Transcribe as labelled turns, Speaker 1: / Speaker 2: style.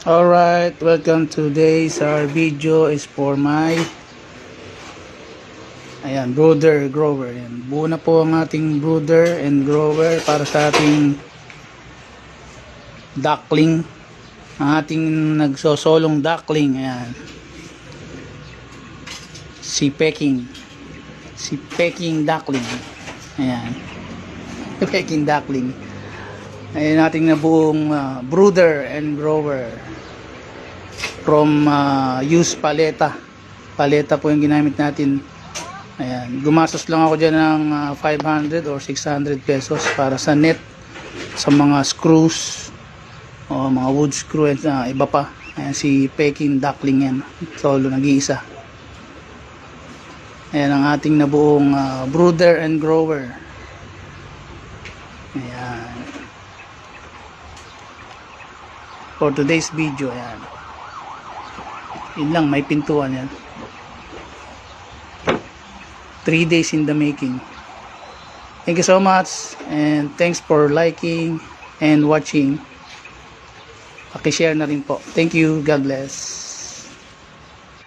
Speaker 1: Alright, welcome to today's our video is for my brooder grower. Ayan, buo na po ang ating brooder and grower para sa ating duckling, ang ating nagsosolong duckling. Ayan, si Peking duckling. Ayan, Peking duckling. Ayan ating nabuong brooder and grower from used paleta po yung ginamit natin. Ayan, gumastos lang ako dyan ng 500 or 600 pesos para sa net, sa mga screws o mga wood screw at iba pa. Ayan, si Peking duckling yan, solo nag-iisa. Ayan ang ating nabuong brooder and grower. Ayan, for today's video. Ayan, yun lang, may pintuan yan. 3 days in the making. Thank you so much and thanks for liking and watching. Paki-share na rin po. Thank you. God bless.